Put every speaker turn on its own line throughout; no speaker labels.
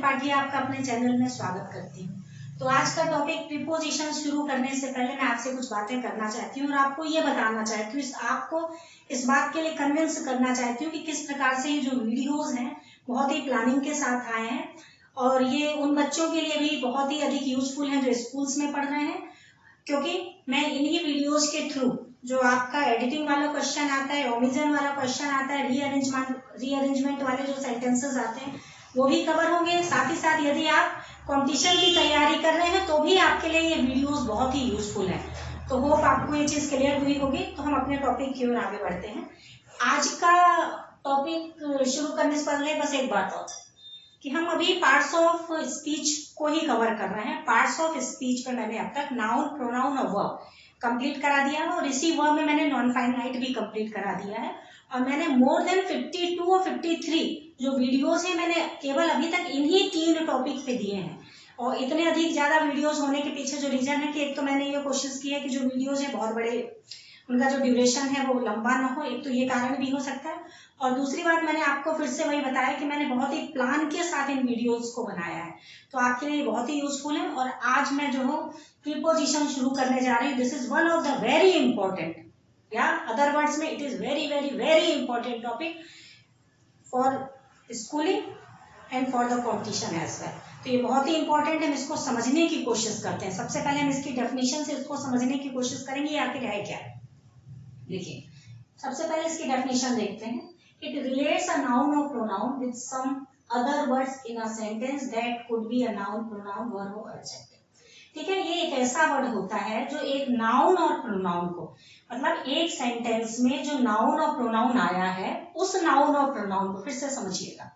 त्रिपाठी आपका अपने चैनल में स्वागत करती हूँ। तो आज का टॉपिक प्रीपोजिशन शुरू करने से पहले मैं आपसे कुछ बातें करना चाहती हूँ और आपको ये बताना चाहती हूँ, आपको इस बात के लिए कन्विंस करना चाहती हूँ कि किस प्रकार से ये जो वीडियोस हैं बहुत ही प्लानिंग के साथ आए हैं और ये उन बच्चों के लिए भी बहुत ही अधिक यूजफुल हैं जो स्कूल्स में पढ़ रहे हैं, क्योंकि मैं इन्हीं वीडियोस के थ्रू जो आपका एडिटिंग वाला क्वेश्चन आता है, ओमिशन वाला क्वेश्चन आता है, रीअरेंजमेंट वाले जो सेंटेंसेस आते हैं वो भी कवर होंगे। साथ ही साथ यदि आप कंपटीशन की तैयारी कर रहे हैं तो भी आपके लिए ये वीडियोस बहुत ही यूजफुल है। तो होप आपको ये चीज क्लियर हुई होगी। तो हम अपने टॉपिक की ओर आगे बढ़ते हैं। आज का टॉपिक शुरू करने से पहले बस एक बात और कि हम अभी पार्ट्स ऑफ स्पीच को ही कवर कर रहे हैं। पार्ट्स ऑफ स्पीच में मैंने अब तक नाउन, प्रोनाउन और वर्ब कंप्लीट करा दिया है और इसी वर्ब में मैंने नॉन फाइनाइट भी कंप्लीट करा दिया है और मैंने मोर देन 52 और 53 जो वीडियोस हैं मैंने केवल अभी तक इन्हीं 3 टॉपिक पे दिए हैं। और इतने अधिक ज्यादा वीडियोस होने के पीछे जो रीजन है कि एक तो मैंने ये कोशिश की है कि जो वीडियोस है बहुत बड़े, उनका जो ड्यूरेशन है वो लंबा ना हो, एक तो ये कारण भी हो सकता है। और दूसरी बात मैंने आपको फिर से वही बताया कि मैंने बहुत ही प्लान के साथ इन वीडियोस को बनाया है, तो आपके लिए बहुत ही यूजफुल है। और आज मैं जो हूँ प्रीपोजिशन शुरू करने जा रही हूँ। This is one of the very important, या अदर वर्ड्स में it is very very very important topic for schooling and for the competition as well. तो ये बहुत ही इंपॉर्टेंट है, हम इसको समझने की कोशिश करते हैं। सबसे पहले हम इसकी डेफिनेशन से इसको समझने की कोशिश करेंगे ये आखिर है क्या। देखिए, सबसे पहले इसकी डेफिनेशन देखते हैं। इट रिलेट्स अ नाउन और pronoun with some other words in a sentence that could be a noun, pronoun, verb और एडजेक्टिव। ठीक है, ये एक ऐसा वर्ड होता है जो एक नाउन और प्रोनाउन को, मतलब एक सेंटेंस में जो नाउन और प्रोनाउन आया है उस नाउन और प्रोनाउन को, फिर से समझिएगा,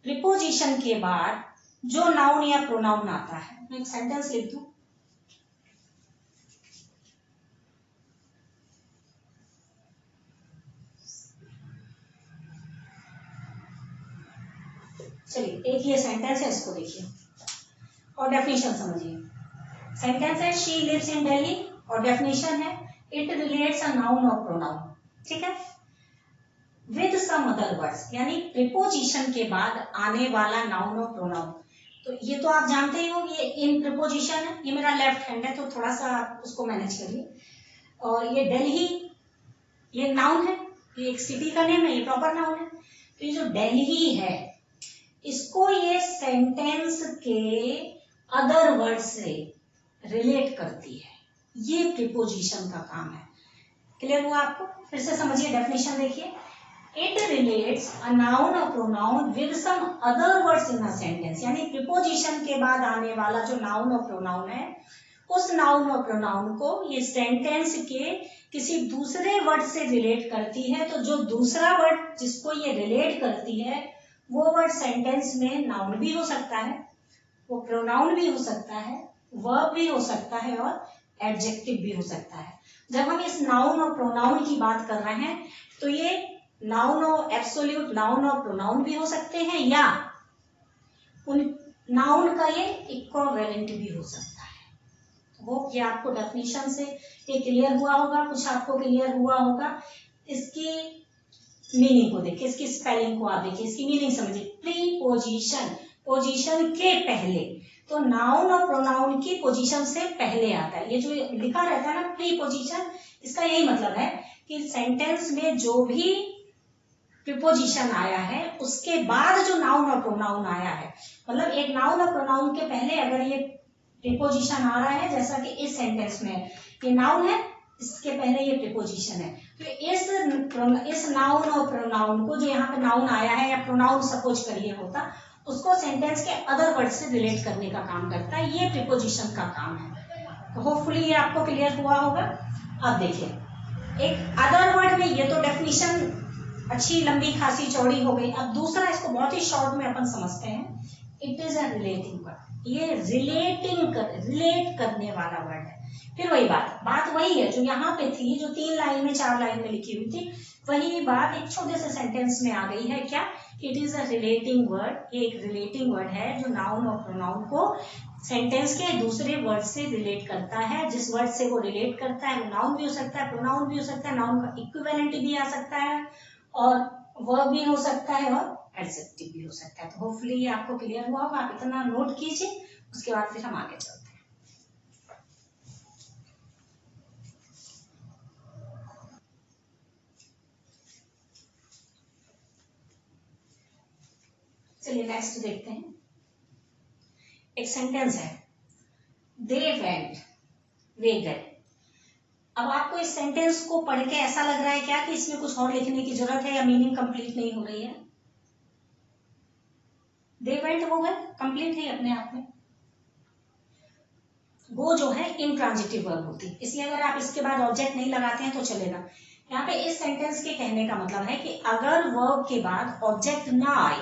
प्रीपोजिशन के बाद जो नाउन या प्रोनाउन आता है, मैं एक सेंटेंस लिख दूं, चलिए एक ये सेंटेंस है, इसको देखिए और डेफिनेशन समझिए। सेंटेंस है शी लिव्स इन दिल्ली और डेफिनेशन है इट रिलेट्स अ नाउन और प्रोनाउन। ठीक है, विद सम अदर वर्ड्स, यानी प्रीपोजिशन के बाद आने वाला नाउन और प्रोनाउन। तो ये तो आप जानते ही हो कि ये इन प्रीपोजिशन है, ये मेरा लेफ्ट हैंड है तो थोड़ा सा आप उसको मैनेज करिए। और ये दिल्ली, ये नाउन है, ये एक सिटी का नेम है, ये प्रॉपर नाउन है। तो ये जो दिल्ली है इसको ये सेंटेंस के अदर वर्ड से रिलेट करती है, ये प्रीपोजिशन का काम है। क्लियर हुआ आपको? फिर से समझिए, डेफिनेशन देखिए। इट रिलेट्स अ नाउन और pronoun with some other words in a sentence, यानी प्रीपोजिशन के बाद आने वाला जो नाउन और प्रोनाउन है उस नाउन और प्रोनाउन को ये सेंटेंस के किसी दूसरे वर्ड से रिलेट करती है। तो जो दूसरा वर्ड जिसको ये रिलेट करती है वो वर्ड सेंटेंस में नाउन भी हो सकता है, वो प्रोनाउन भी हो सकता है, वर्ब भी हो सकता है और एडजेक्टिव भी हो सकता है। जब हम इस नाउन और प्रोनाउन की बात कर रहे हैं तो ये नाउन और एब्सोल्यूट नाउन और प्रोनाउन भी हो सकते हैं या उन नाउन का ये इक्विवेलेंट भी हो सकता है। वो ये आपको डेफिनेशन से ये क्लियर हुआ होगा, कुछ आपको क्लियर हुआ होगा। इसकी मीनिंग को देखिए, इसकी स्पेलिंग को आप देखिए, इसकी मीनिंग समझिए। प्रीपोजिशन, पोजीशन के पहले, तो नाउन और प्रोनाउन की पोजीशन से पहले आता है। ये जो लिखा रहता है ना प्रीपोजिशन, इसका यही मतलब है कि सेंटेंस में जो भी प्रीपोजिशन आया है उसके बाद जो नाउन और प्रोनाउन आया है, मतलब एक नाउन और प्रोनाउन के पहले अगर ये प्रीपोजिशन आ रहा है, जैसा कि इस सेंटेंस में ये नाउन है, इसके पहले ये प्रीपोजिशन है, तो इस नाउन और प्रोनाउन को, जो यहाँ पे नाउन आया है या प्रोनाउन सपोज करिए होता, उसको सेंटेंस के अदर वर्ड से रिलेट करने का काम करता है, ये प्रीपोजिशन का काम है। तो होपफुली ये आपको क्लियर हुआ होगा। अब देखिए, एक अदर वर्ड में, ये तो डेफिनेशन अच्छी लंबी खासी चौड़ी हो गई। अब दूसरा, इसको बहुत ही शॉर्ट में अपन समझते हैं। It is a relating word, ये रिलेट करने वाला वर्ड है। फिर वही बात वही है जो यहाँ पे थी, जो 3 लाइन में 4 लाइन में लिखी हुई थी, वही बात एक छोटे से सेंटेंस में आ गई है। क्या? It is a relating word, ये एक रिलेटिंग वर्ड है जो नाउन और प्रोनाउन को सेंटेंस के दूसरे वर्ड से रिलेट करता है। जिस वर्ड से वो रिलेट करता है वो नाउन भी हो सकता है, प्रोनाउन भी हो सकता है, नाउन का इक्विवेलेंट भी आ सकता है और वर्ब भी हो सकता है और एडजेक्टिव भी हो सकता है। तो होपफुली ये आपको क्लियर हुआ होगा, आप इतना नोट कीजिए, उसके बाद फिर हम आगे चलते हैं। चलिए नेक्स्ट देखते हैं। एक सेंटेंस है, दे वेंट, वे गए। अब आपको इस सेंटेंस को पढ़ के ऐसा लग रहा है क्या कि इसमें कुछ और लिखने की जरूरत है या मीनिंग कंप्लीट नहीं हो रही है? दे वेंट हो गए, कंप्लीट है अपने आप में। वो जो है इंट्रांजिटिव वर्ब होती है, इसलिए अगर आप इसके बाद ऑब्जेक्ट नहीं लगाते हैं तो चलेगा। यहाँ पे इस सेंटेंस के कहने का मतलब है कि अगर वर्ब के बाद ऑब्जेक्ट ना आए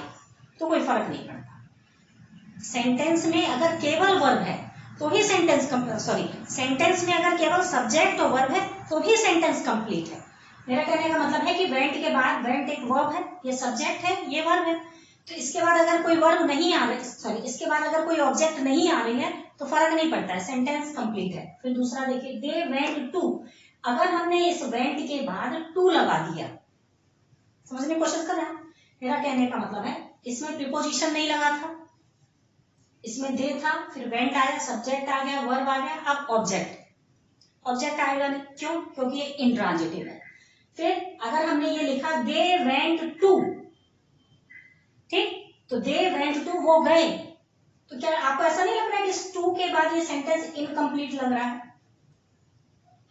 तो कोई फर्क नहीं पड़ता। सेंटेंस में अगर केवल वर्ब है तो ही सेंटेंस सेंटेंस में अगर केवल सब्जेक्ट और वर्ब है तो भी सेंटेंस कंप्लीट है। मेरा कहने का मतलब है कि वेंट के बाद, वेंट एक वर्ब है, ये सब्जेक्ट है, ये वर्ब है, तो इसके बाद अगर कोई वर्ब नहीं आ रही, इसके बाद अगर कोई ऑब्जेक्ट नहीं आ रही है तो फर्क नहीं पड़ता है, सेंटेंस कंप्लीट है। फिर दूसरा देखिए, दे वेंट टू, अगर हमने इस वेंट के बाद टू लगा दिया, समझने की कोशिश कर रहे हैं, मेरा कहने का मतलब है इसमें प्रीपोजिशन नहीं लगा था, इसमें दे था, फिर वेंट आया, सब्जेक्ट आ गया, वर्ब आ गया, अब ऑब्जेक्ट आएगा नहीं, क्यों? क्योंकि ये इंट्रांजिटिव है। फिर अगर हमने ये लिखा दे वेंट टू, ठीक, तो दे वेंट टू, वो गए, तो क्या आपको ऐसा नहीं लग रहा है कि इस टू के बाद ये सेंटेंस इनकम्प्लीट लग रहा है?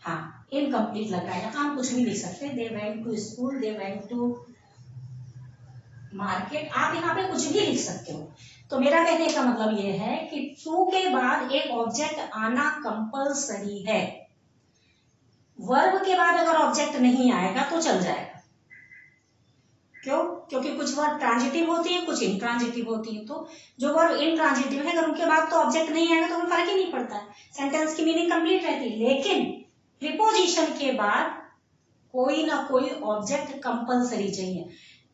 हाँ, इनकम्प्लीट लग रहा है। यहाँ हम कुछ भी लिख सकते हैं, they went to school, they went to market, आप यहाँ पे कुछ भी लिख सकते हो। तो मेरा कहने का मतलब ये है कि टू के बाद एक ऑब्जेक्ट आना कंपल्सरी है। वर्ब के बाद अगर ऑब्जेक्ट नहीं आएगा तो चल जाएगा, क्यों? क्योंकि कुछ वर्ब ट्रांजिटिव होती है, कुछ इंट्रांजिटिव होती है। तो जो वर्ब इंट्रांजिटिव है अगर उनके बाद तो ऑब्जेक्ट नहीं आएगा तो कोई फर्क ही नहीं पड़ता है, सेंटेंस की मीनिंग कंप्लीट रहती है। लेकिन प्रीपोजिशन के बाद कोई ना कोई ऑब्जेक्ट कंपल्सरी चाहिए।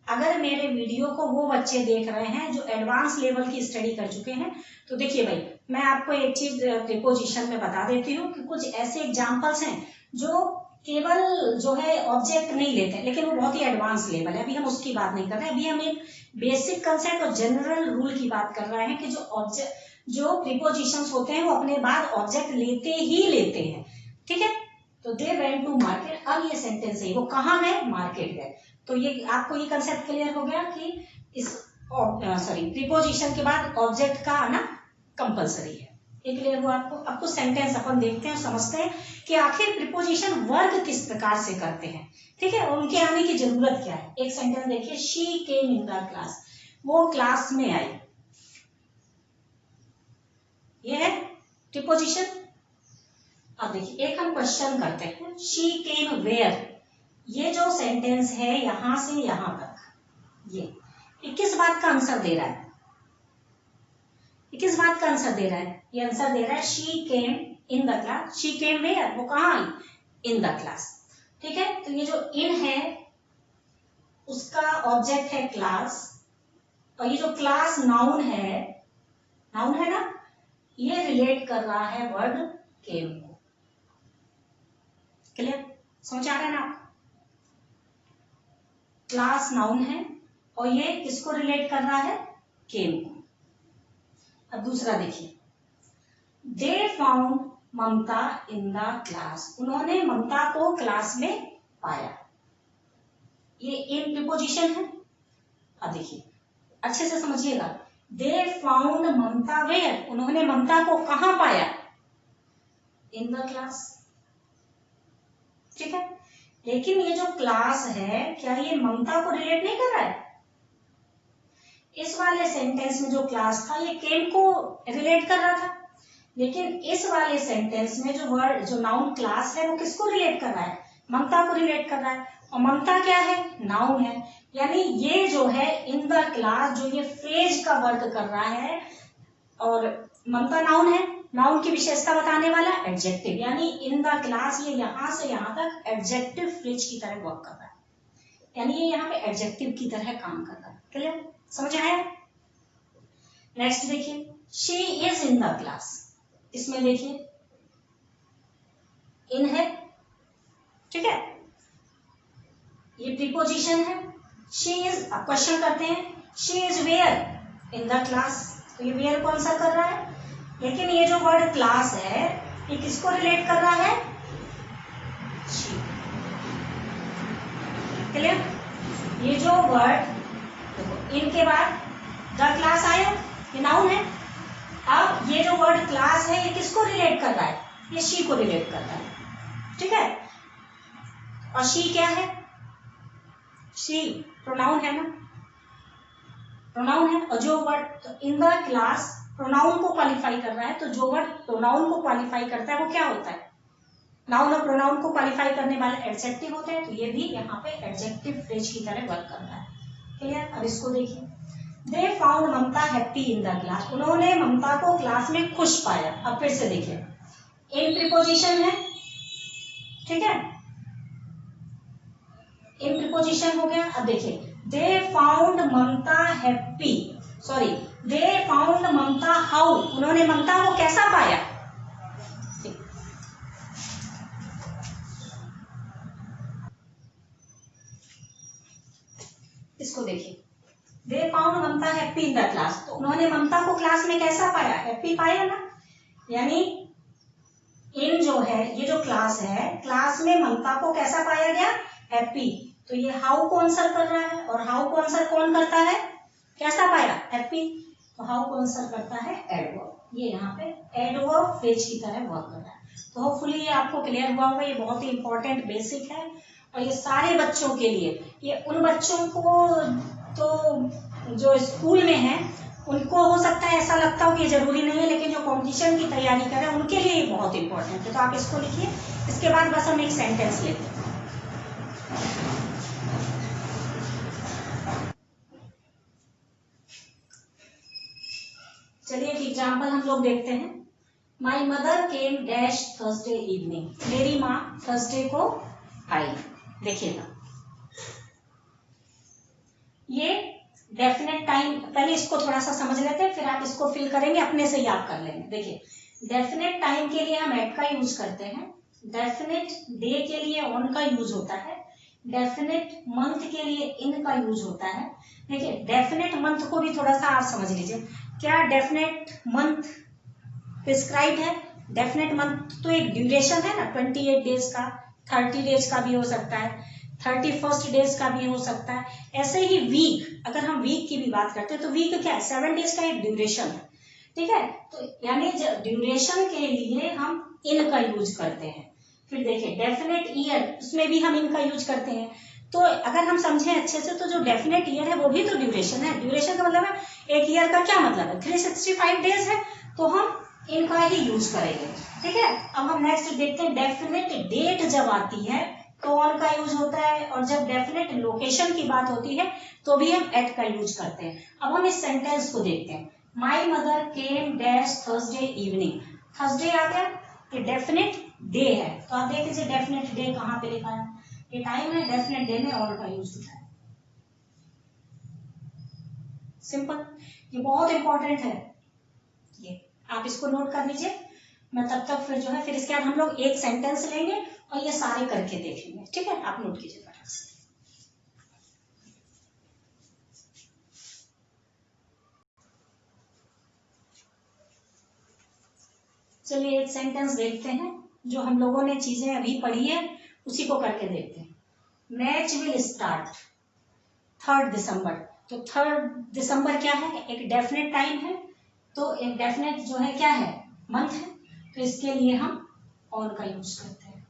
अगर मेरे वीडियो को वो बच्चे देख रहे हैं जो एडवांस लेवल की स्टडी कर चुके हैं, तो देखिए भाई, मैं आपको एक चीज प्रीपोजिशन में बता देती हूँ कि कुछ ऐसे एग्जांपल्स हैं जो केवल जो है ऑब्जेक्ट नहीं लेते, लेकिन वो बहुत ही एडवांस लेवल है, अभी हम उसकी बात नहीं कर रहे हैं। अभी हम एक बेसिक कंसेप्ट और जनरल रूल की बात कर रहे हैं कि जो प्रीपोजिशंस होते हैं वो अपने बाद ऑब्जेक्ट लेते ही लेते हैं, ठीक है? तो दे वेंट टू मार्केट, अब ये सेंटेंस है, वो कहाँ गए? मार्केट गए। तो ये आपको ये कंसेप्ट क्लियर हो गया कि इस प्रीपोजिशन के बाद ऑब्जेक्ट का आना कंपलसरी है। ये क्लियर हुआ आपको? अब कुछ सेंटेंस अपन देखते हैं, समझते हैं कि आखिर प्रीपोजिशन वर्क किस प्रकार से करते हैं, ठीक है, और उनके आने की जरूरत क्या है। एक सेंटेंस देखिए, she came in the class, वो क्लास में आई, ये है प्रीपोजिशन। अब देखिए, एक हम क्वेश्चन करते हैं, शी केम वेयर, ये जो सेंटेंस है यहां से यहां तक, ये किस बात का आंसर दे रहा है? ये किस बात का आंसर दे रहा है? ये आंसर दे रहा है she came in the class. She came where, वो कहाँ आई? इन द क्लास, ठीक है। तो ये जो इन है उसका ऑब्जेक्ट है क्लास, और ये जो क्लास नाउन है ना, ये रिलेट कर रहा है वर्ड केम को। क्लियर? समझ आ रहा है ना आपको? क्लास नाउन है और ये किसको रिलेट कर रहा है? केम को। अब दूसरा देखिए, they found Mamta in the class, उन्होंने ममता को क्लास में पाया, ये इन प्रीपोजिशन है। अब देखिए अच्छे से समझिएगा, दे फाउंड ममता वेयर, उन्होंने ममता को कहां पाया? इन द क्लास, ठीक है। लेकिन ये जो क्लास है, क्या ये ममता को रिलेट नहीं कर रहा है? इस वाले सेंटेंस में जो क्लास था ये केम को रिलेट कर रहा था, लेकिन इस वाले सेंटेंस में जो वर्ड, जो नाउन क्लास है, वो किसको रिलेट कर रहा है? ममता को रिलेट कर रहा है। और ममता क्या है? नाउन है। यानी ये जो है इन द क्लास, जो ये फ्रेज का वर्क कर रहा है, और ममता नाउन है, नाउन की विशेषता बताने वाला एडजेक्टिव, यानी इन द क्लास ये यहां से यहां तक एडजेक्टिव फ्रेज की तरह वर्क कर रहा है, यानी ये यहाँ पे एडजेक्टिव की तरह काम कर रहा है। क्लियर? समझ आया? नेक्स्ट देखिए, she is in the class, इसमें देखिए इन है, ठीक है, ये प्रीपोजिशन है। शी इज, अब क्वेश्चन करते हैं, she is where in the class, तो ये वेयर को आंसर कर रहा है। लेकिन ये जो वर्ड क्लास है ये किसको रिलेट कर रहा है, शी। क्लियर? ये जो वर्ड देखो इनके बाद द क्लास आया, ये नाउन है। अब ये जो वर्ड क्लास है ये किसको रिलेट कर रहा है, ये शी को रिलेट कर रहा है, ठीक है। और शी क्या है, शी प्रोनाउन है ना, प्रोनाउन है। और जो word in the class pronoun को क्वालिफाई कर रहा है, तो जो वर्ड प्रोनाउन को क्वालिफाई करता है वो क्या होता है, नाउन। और प्रोनाउन को क्वालिफाई करने वाले एडजेक्टिव होते हैं, तो ये भी यहाँ पे एडजेक्टिव फ्रेज की तरह वर्क कर रहा है। क्लियर? अब इसको देखिए, they found Mamta happy in the class, उन्होंने ममता को क्लास में खुश पाया। अब फिर से देखिए, इन प्रीपोजिशन है, ठीक है, इन प्रीपोजिशन हो गया। अब देखिए, they found Mamta happy, sorry they found Mamta how, उन्होंने ममता को कैसा पाया। इसको देखिए, they found Mamta happy in the class, तो उन्होंने ममता को क्लास में कैसा पाया, हैप्पी पाया ना। यानी इन जो है ये जो क्लास है, क्लास में ममता को कैसा पाया गया, हैप्पी। तो ये हाउ को आंसर कर रहा है, और हाउ को आंसर कौन करता है, कैसा पाया, हैप्पी। तो हाउ को आंसर करता है एडवर्ब, ये यहाँ पे एडवर्ब फ्रेज की तरह वर्क कर रहा है। तो होपफुली ये आपको क्लियर हुआ होगा, ये बहुत ही इंपॉर्टेंट बेसिक है। और ये सारे बच्चों के लिए, ये उन बच्चों को तो जो स्कूल में है उनको हो सकता है ऐसा लगता हो कि ये जरूरी नहीं है, लेकिन जो कॉम्पिटिशन की तैयारी कर रहे हैं उनके लिए ये बहुत इंपॉर्टेंट है। तो आप इसको लिखिए, इसके बाद बस हम एक सेंटेंस लेते हैं। चलिए एक एग्जाम्पल हम लोग देखते हैं। My mother came dash Thursday evening, मेरी माँ थर्सडे को आई। देखिएगा, ये डेफिनेट टाइम, पहले इसको थोड़ा सा समझ लेते हैं, फिर आप इसको फिल करेंगे, अपने से याद कर लेंगे। देखिए, डेफिनेट टाइम के लिए हम एट का यूज करते हैं, डेफिनेट डे के लिए ऑन का यूज होता है, डेफिनेट मंथ के लिए इन का यूज होता है। देखिए, डेफिनेट मंथ को भी थोड़ा सा आप समझ लीजिए, क्या डेफिनेट मंथ प्रिस्क्राइब है। डेफिनेट मंथ तो एक ड्यूरेशन है ना, 28 डेज का, 30 डेज का भी हो सकता है, 31 डेज का भी हो सकता है। ऐसे ही वीक, अगर हम वीक की भी बात करते हैं तो वीक क्या है, 7 डेज का एक ड्यूरेशन है, ठीक है। तो यानी ड्यूरेशन के लिए हम इन का यूज करते हैं। फिर देखिए, डेफिनेट ईयर, उसमें भी हम इन का यूज करते हैं। तो अगर हम समझें अच्छे से, तो जो डेफिनेट ईयर है वो भी तो ड्यूरेशन है। ड्यूरेशन का मतलब है एक ईयर का क्या मतलब है, 365 डेज है, तो हम इनका ही यूज करेंगे, ठीक है। अब हम नेक्स्ट देखते हैं, डेफिनेट डेट जब आती है तो ऑन का यूज होता है, और जब डेफिनेट लोकेशन की बात होती है तो भी हम एट का यूज करते हैं। अब हम इस सेंटेंस को देखते हैं, my mother came dash Thursday evening, Thursday आ गया, ये डेफिनेट डे है, तो आप देख लीजिए डेफिनेट डे कहाँ पे लिखा है, ये टाइम है, डेफिनेट डे में ऑन का यूज लिखा है। सिंपल, ये बहुत इंपॉर्टेंट है, ये आप इसको नोट कर लीजिए। मैं तब तक फिर जो है, फिर इसके बाद हम लोग एक सेंटेंस लेंगे और ये सारे करके देखेंगे, ठीक है। आप नोट कीजिए फटाक से। चलिए एक सेंटेंस देखते हैं, जो हम लोगों ने चीजें अभी पढ़ी है उसी को करके देखते हैं। मैच विल स्टार्ट 3 दिसंबर, तो 3 दिसंबर क्या है, एक डेफिनेट टाइम है, तो एक डेफिनेट जो है क्या है, मंथ है, तो इसके लिए हम ऑन का यूज करते हैं।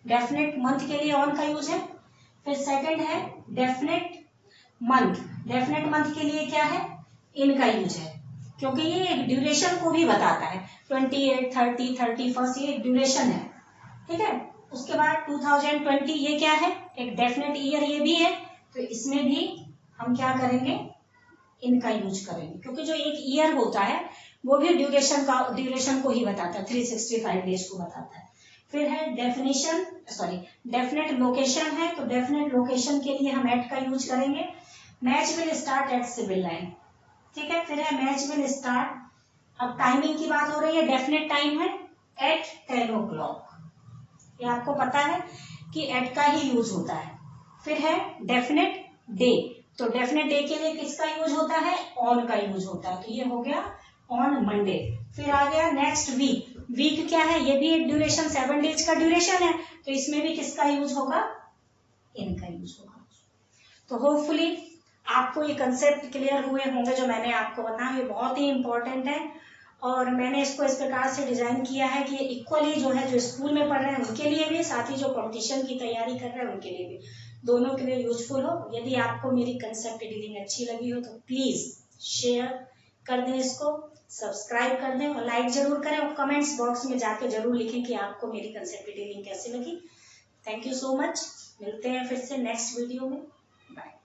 डेफिनेट मंथ के लिए ऑन का यूज है। फिर सेकंड है डेफिनेट मंथ, डेफिनेट मंथ के लिए क्या है, इन का यूज है, क्योंकि ये ड्यूरेशन को भी बताता है, 28, 30, 31, ये ड्यूरेशन है, ठीक है। उसके बाद 2020, ये क्या है, एक डेफिनेट ईयर ये भी है, तो इसमें भी हम क्या करेंगे, इनका यूज करेंगे, क्योंकि जो एक ईयर होता है वो भी ड्यूरेशन को ही बताता है, 365 डेज को बताता है। फिर है डेफिनेशन, सॉरी डेफिनेट लोकेशन है, तो डेफिनेट लोकेशन के लिए हम एट का यूज करेंगे। Match will start at civil line, ठीक है। फिर है मैच विल स्टार्ट, अब टाइमिंग की बात हो रही है, डेफिनेट टाइम है एट 10 o'clock, ये आपको पता है कि एट का ही यूज होता है। फिर है डेफिनेट डे, तो डेफिनेट डे के लिए किसका यूज होता है, ऑन का यूज होता है। तो ये हो गया ऑन मंडे। फिर आ गया नेक्स्ट वीक। वीक क्या है, ये भी एक ड्यूरेशन 7 डेज का ड्यूरेशन है, तो इसमें भी किसका यूज होगा, इन का यूज होगा। तो होपफुली आपको ये कंसेप्ट क्लियर हुए होंगे जो मैंने आपको बताया, ये बहुत ही इंपॉर्टेंट है और मैंने इसको इस प्रकार से डिजाइन किया है कि इक्वली जो है जो स्कूल में पढ़ रहे हैं उनके लिए भी, साथ ही जो कंपटीशन की तैयारी कर रहे हैं उनके लिए भी, दोनों के लिए यूजफुल हो। यदि आपको मेरी कंसेप्ट डीलिंग अच्छी लगी हो तो प्लीज शेयर कर दें, इसको सब्सक्राइब कर दें और लाइक जरूर करें और कमेंट्स बॉक्स में जाके जरूर लिखें कि आपको मेरी कंसेप्ट डीलिंग कैसी लगी। Thank you so much. मिलते हैं फिर से नेक्स्ट वीडियो में। बाय।